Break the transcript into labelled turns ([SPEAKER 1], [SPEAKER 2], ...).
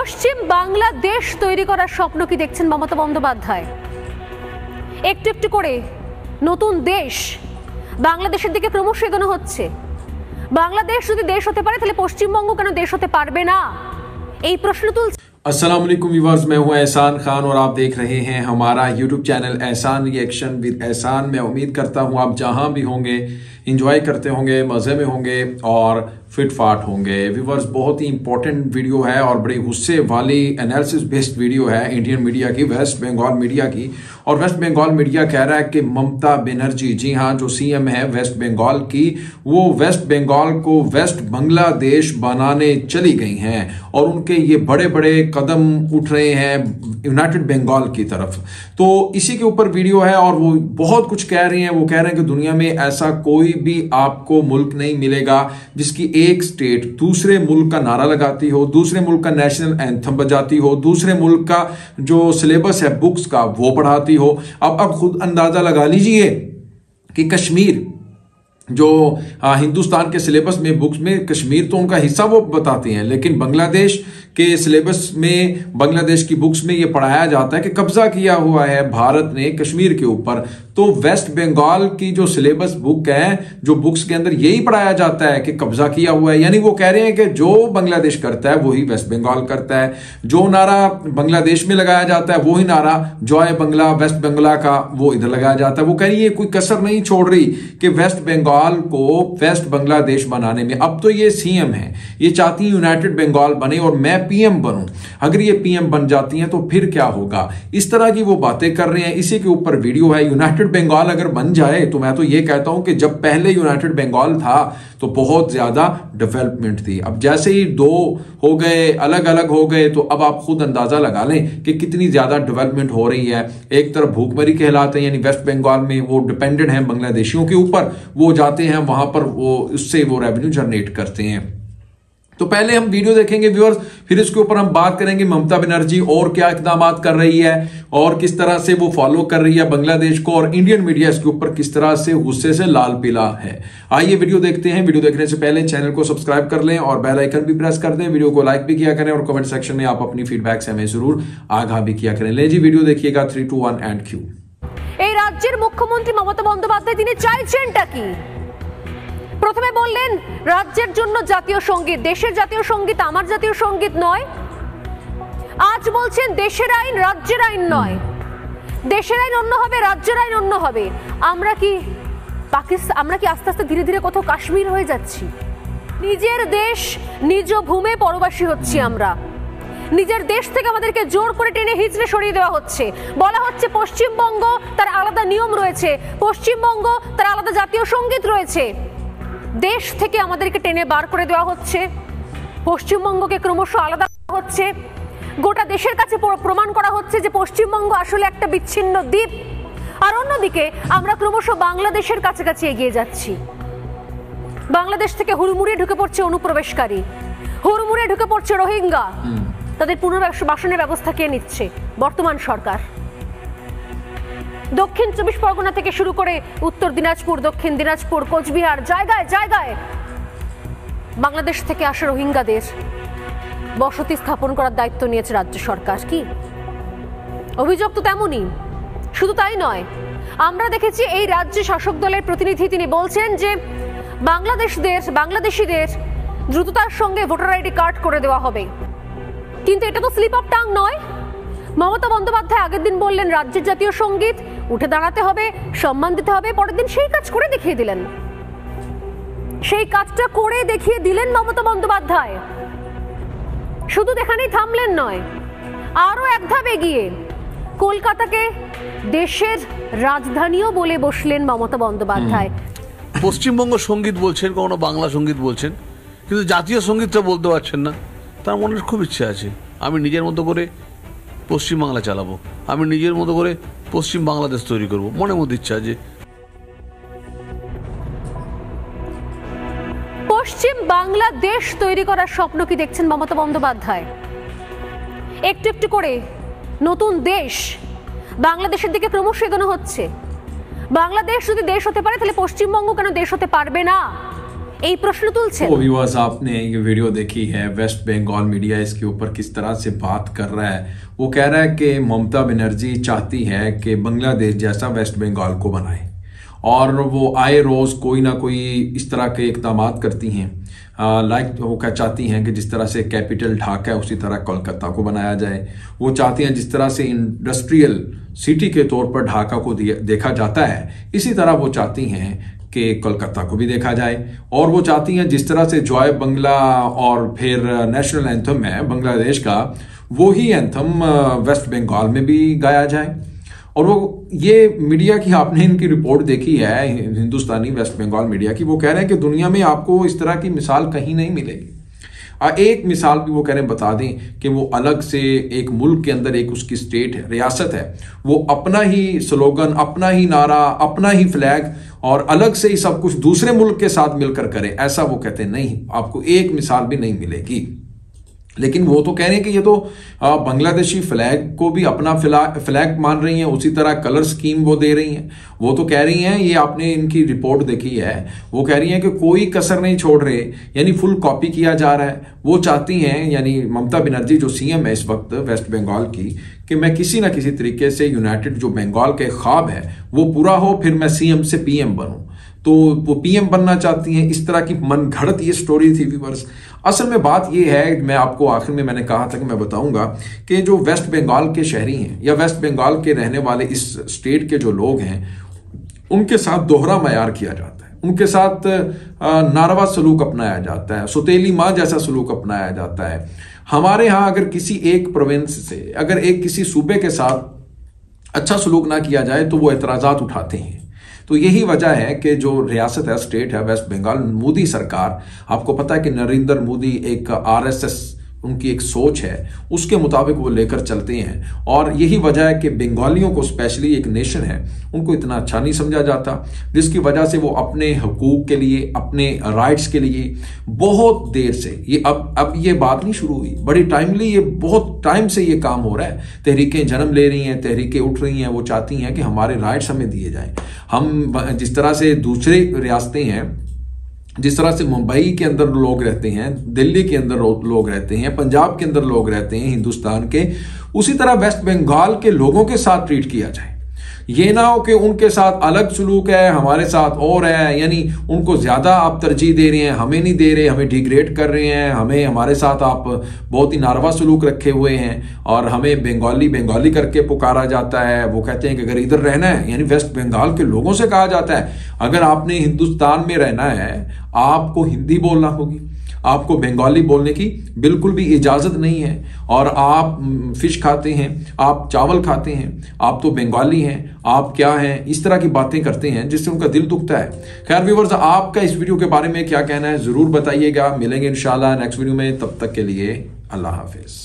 [SPEAKER 1] পশ্চিম বাংলাদেশ তৈরি করার স্বপ্ন কি দেখছেন মমতা বন্দ্যোপাধ্যায়? একটু একটু করে নতুন দেশ বাংলাদেশের দিকে ক্রমশ এগোনো হচ্ছে। বাংলাদেশ যদি দেশ হতে পারে তাহলে পশ্চিমবঙ্গ কেন দেশ হতে পারবে না, এই প্রশ্ন তুলছে।
[SPEAKER 2] अस्सलाम वालेकुम व्यूअर्स, मैं हूं एहसान खान और आप देख रहे हैं हमारा यूट्यूब चैनल एहसान रिएक्शन विद एहसान। मैं उम्मीद करता हूं आप जहां भी होंगे इंजॉय करते होंगे, मज़े में होंगे और फिट फाट होंगे। व्यूअर्स, बहुत ही इंपॉर्टेंट वीडियो है और बड़ी गुस्से वाली एनालिसिस बेस्ड वीडियो है इंडियन मीडिया की, वेस्ट बंगाल मीडिया की। और वेस्ट बंगाल मीडिया कह रहा है कि ममता बनर्जी, जी हाँ, जो सीएम है वेस्ट बंगाल की, वो वेस्ट बंगाल को वेस्ट बांग्लादेश बनाने चली गई हैं और उनके ये बड़े बड़े कदम उठ रहे हैं यूनाइटेड बंगाल की तरफ। तो इसी के ऊपर वीडियो है और वो बहुत कुछ कह रही हैं। वो कह रहे हैं कि दुनिया में ऐसा कोई भी आपको मुल्क नहीं मिलेगा जिसकी एक स्टेट दूसरे मुल्क का नारा लगाती हो, दूसरे मुल्क का नेशनल एंथम बजाती हो, दूसरे मुल्क का जो सिलेबस है बुक्स का वो पढ़ाती हो। अब खुद अंदाजा लगा लीजिए कि कश्मीर जो हिंदुस्तान के सिलेबस में बुक्स में कश्मीर तो उनका हिस्सा वो बताते हैं, लेकिन बांग्लादेश के सिलेबस में बांग्लादेश की बुक्स में ये पढ़ाया जाता है कि कब्जा किया हुआ है भारत ने कश्मीर के ऊपर। तो वेस्ट बंगाल की जो सिलेबस बुक है, जो बुक्स के अंदर यही पढ़ाया जाता है कि कब्जा किया हुआ है। यानी वो कह रहे हैं कि जो बांग्लादेश करता है वही वेस्ट बंगाल करता है। जो नारा बांग्लादेश में लगाया जाता है वही नारा जॉय बंगला वेस्ट बंगला का वो इधर लगाया जाता है। वो कह रही है कोई कसर नहीं छोड़ रही कि वेस्ट बंगाल को वेस्ट बांग्लादेश बनाने में। अब तो ये सीएम है, ये चाहती है यूनाइटेड बंगाल बने और मैं पीएम बनूं। अगर ये पीएम बन जाती हैं तो फिर क्या होगा, इस तरह की वो बातें कर रहे हैं। इसी के ऊपर वीडियो है। यूनाइटेड बंगाल अगर बन जाए तो मैं तो ये कहता हूं कि जब पहले यूनाइटेड बंगाल था तो बहुत ज्यादा डेवलपमेंट थी। अब जैसे ही दो हो गए, अलग अलग हो गए, तो अब आप खुद अंदाजा लगा लें कि कितनी ज्यादा डेवलपमेंट हो रही है। एक तरफ भूखमरी कहलाते हैं, यानी वेस्ट बंगाल में वो डिपेंडेंट हैं बांग्लादेशियों के ऊपर, वो जाते हैं वहां पर, वो उससे वो रेवेन्यू जनरेट करते हैं। तो पहले हम वीडियो देखेंगे व्यूअर्स, फिर इसके ऊपर हम बात करेंगे ममता बनर्जी और क्या इकदाम कर रही है और किस तरह से वो फॉलो कर रही है बांग्लादेश को, और इंडियन मीडिया इसके ऊपर किस तरह से गुस्से से लाल पीला है। आइए वीडियो देखते हैं। वीडियो देखने से पहले चैनल को सब्सक्राइब कर लें और बेल आइकन भी प्रेस कर दें। वीडियो को लाइक भी किया करें और कमेंट सेक्शन में आप अपनी फीडबैक से हमें जरूर आगाह भी किया करें। ले जी वीडियो देखिएगा। 3, 2, 1 एंड क्यू।
[SPEAKER 1] এই রাজ্যের মুখ্যমন্ত্রী মমতা বন্দ্যোপাধ্যায় তিনি চাইছেনটা কি? প্রথমে বললেন রাজ্যের জন্য জাতীয় সঙ্গীত, দেশের জাতীয় সঙ্গীত আমার জাতীয় সঙ্গীত নয়। আজ বলছেন দেশের আইন রাজ্যের আইন নয়, দেশের আইন অন্য হবে, রাজ্যের আইন অন্য হবে। আমরা কি আস্তে আস্তে ধীরে ধীরে কোথাও কাশ্মীর হয়ে যাচ্ছি? নিজের দেশ নিজ ভূমে পরবাসী হচ্ছি আমরা। নিজের দেশ থেকে আমাদেরকে জোর করে টেনে হিচড়ে সরিয়ে দেওয়া হচ্ছে। বলা হচ্ছে পশ্চিমবঙ্গ তার আলাদা নিয়ম রয়েছে, পশ্চিমবঙ্গ তার আলাদা জাতীয় সঙ্গীত রয়েছে। দেশ থেকে আমাদেরকে টেনে বার করে দেওয়া হচ্ছে, পশ্চিমবঙ্গকে ক্রমশ আলাদা করা হচ্ছে। গোটা দেশের কাছে প্রমাণ করা হচ্ছে যে পশ্চিমবঙ্গ আসলে একটা বিচ্ছিন্ন দ্বীপ। আর অন্যদিকে আমরা ক্রমশ বাংলাদেশের কাছাকাছি এগিয়ে যাচ্ছি। বাংলাদেশ থেকে হুড়মুড়িয়ে ঢুকে পড়ছে অনুপ্রবেশকারী, হুড়মুড়িয়ে ঢুকে পড়ছে রোহিঙ্গা। তাদের পুনর্বাসনের ব্যবস্থা কে নিচ্ছে? বর্তমান সরকার। দক্ষিণ 24 পরগনা থেকে শুরু করে উত্তর দিনাজপুর, দক্ষিণ দিনাজপুর, কোচবিহার, জায়গায় জায়গায় বাংলাদেশ থেকে আসা রোহিঙ্গাদের বসতি স্থাপন করার দায়িত্ব নিয়েছে রাজ্য সরকার। কি অভিযোগ তো তেমনই। শুধু তাই নয়, আমরা দেখেছি এই রাজ্য শাসক দলের প্রতিনিধি তিনি বলছেন যে বাংলাদেশিদের দ্রুততার সঙ্গে ভোটার আইডি কার্ড করে দেওয়া হবে। কিন্তু এটা তো স্লিপ অফ টাং নয়। মমতা বন্দ্যোপাধ্যায় আগের দিন বললেন রাজ্যের জাতীয় সঙ্গীত, উঠে দাঁড়াতে হবে, সম্মান দিতে হবে। পরের দিন সেই কাজ করে দেখিয়ে দিলেন, সেই কাজটা করে দেখিয়ে দিলেন মমতা বন্দ্যোপাধ্যায়। শুধু এখানেই থামলেন নয়, আরো এক ধাপ এগিয়ে কলকাতাকে দেশের রাজধানীও বলে বসলেন মমতা বন্দ্যোপাধ্যায়।
[SPEAKER 3] পশ্চিমবঙ্গ সঙ্গীত বলছেন, কোনো বাংলা সঙ্গীত বলছেন, কিন্তু জাতীয় সঙ্গীতটা বলতে পারছেন না। তার মনের খুব ইচ্ছে আছে আমি নিজের মতো করে পশ্চিমবাংলা চালাবো, আমি নিজের মতো করে পশ্চিম বাংলাদেশ তৈরি করব, মনের মধ্যে ইচ্ছা আছে।
[SPEAKER 1] পশ্চিম বাংলাদেশ তৈরি করার স্বপ্ন কি দেখছেন মমতা বন্দ্যোপাধ্যায়? একটু একটু করে নতুন দেশ বাংলাদেশের দিকে ক্রমশ এগোনো হচ্ছে। বাংলাদেশ যদি দেশ হতে পারে তাহলে পশ্চিমবঙ্গ কেন দেশ হতে পারবে না, এই প্রশ্ন তুলছেন।
[SPEAKER 2] तो व्यूअर्स, आपने ये वीडियो देखी है, वेस्ट बंगाल मीडिया इसके ऊपर किस तरह से बात कर रहा है। वो कह रहा है कि ममता बनर्जी चाहती है कि बांग्लादेश जैसा वेस्ट बंगाल को बनाए, और वो आए रोज कोई ना कोई इस तरह के इकदाम करती हैं। वो क्या चाहती हैं कि जिस तरह से कैपिटल ढाका है उसी तरह कोलकाता को बनाया जाए। वो चाहती हैं जिस तरह से इंडस्ट्रियल सिटी के तौर पर ढाका को देखा जाता है, इसी तरह वो चाहती हैं कि कोलकाता को भी देखा जाए। और वो चाहती हैं जिस तरह से जॉय बंगला और फिर नेशनल एंथम है बांग्लादेश का, वो ही एंथम वेस्ट बंगाल में भी गाया जाए। और वो ये मीडिया की, आपने इनकी रिपोर्ट देखी है हिंदुस्तानी वेस्ट बंगाल मीडिया की, वो कह रहे हैं कि दुनिया में आपको इस तरह की मिसाल कहीं नहीं मिलेगी। एक मिसाल भी वो कह रहे हैं बता दें कि वो अलग से एक मुल्क के अंदर एक उसकी स्टेट है, रियासत है, वो अपना ही स्लोगन, अपना ही नारा, अपना ही फ्लैग और अलग से ही सब कुछ दूसरे मुल्क के साथ मिलकर करे, ऐसा वो कहते हैं नहीं, आपको एक मिसाल भी नहीं मिलेगी। लेकिन वो तो कह रहे हैं कि ये तो बांग्लादेशी फ्लैग को भी अपना फ्लैग मान रही हैं, उसी तरह कलर स्कीम वो दे रही हैं। वो तो कह रही हैं, ये आपने इनकी रिपोर्ट देखी है, वो कह रही हैं कि कोई कसर नहीं छोड़ रहे, यानी फुल कॉपी किया जा रहा है। वो चाहती हैं, यानी ममता बनर्जी जो सीएम है इस वक्त वेस्ट बंगाल की, कि मैं किसी ना किसी तरीके से यूनाइटेड जो बंगाल के ख्वाब है वो पूरा हो, फिर मैं सीएम से पीएम बनूं। तो वो पीएम बनना चाहती हैं। इस तरह की मनगढ़ंत ये स्टोरी थी व्यूअर्स। असल में बात ये है, मैं आपको आखिर में मैंने कहा था कि मैं बताऊंगा कि जो वेस्ट बंगाल के शहरी हैं या वेस्ट बंगाल के रहने वाले इस स्टेट के जो लोग हैं, उनके साथ दोहरा मयार किया जाता है, उनके साथ नारवा सलूक अपनाया जाता है, सुतेली माँ जैसा सलूक अपनाया जाता है। हमारे यहाँ अगर किसी एक प्रोविंस से, अगर एक किसी सूबे के साथ अच्छा सलूक ना किया जाए तो वो एतराजात उठाते हैं। तो यही वजह है कि जो रियासत है, स्टेट है वेस्ट बंगाल, मोदी सरकार, आपको पता है कि नरेंद्र मोदी एक आरएसएस उनकी एक सोच है, उसके मुताबिक वो लेकर चलते हैं। और यही वजह है कि बंगालियों को, स्पेशली एक नेशन है, उनको इतना अच्छा नहीं समझा जाता, जिसकी वजह से वो अपने हकूक के लिए, अपने राइट्स के लिए बहुत देर से, ये अब ये बात नहीं शुरू हुई, बड़ी टाइमली, ये बहुत टाइम से ये काम हो रहा है। तहरीकें जन्म ले रही हैं, तहरीकें उठ रही हैं, वो चाहती हैं कि हमारे राइट्स हमें दिए जाएं। हम जिस तरह से दूसरे रियासतें हैं, जिस तरह से मुंबई के अंदर लोग रहते हैं, दिल्ली के अंदर लोग रहते हैं, पंजाब के अंदर लोग रहते हैं हिंदुस्तान के, उसी तरह वेस्ट बंगाल के लोगों के साथ ट्रीट किया जाए। ये ना हो कि उनके साथ अलग सलूक है, हमारे साथ और है, यानी उनको ज्यादा आप तरजीह दे रहे हैं, हमें नहीं दे रहे, हमें डिग्रेड कर रहे हैं, हमें, हमारे साथ आप बहुत ही नारवा सलूक रखे हुए हैं, और हमें बंगाली बंगाली करके पुकारा जाता है। वो कहते हैं कि अगर इधर रहना है, यानी वेस्ट बंगाल के लोगों से कहा जाता है, अगर आपने हिंदुस्तान में रहना है आपको हिंदी बोलना होगी, आपको बंगाली बोलने की बिल्कुल भी इजाजत नहीं है। और आप फिश खाते हैं, आप चावल खाते हैं, आप तो बंगाली हैं, आप क्या हैं, इस तरह की बातें करते हैं जिससे उनका दिल दुखता है। खैर व्यूअर्स, आपका इस वीडियो के बारे में क्या कहना है जरूर बताइएगा। मिलेंगे इंशाल्लाह नेक्स्ट वीडियो में, तब तक के लिए अल्लाह हाफिज।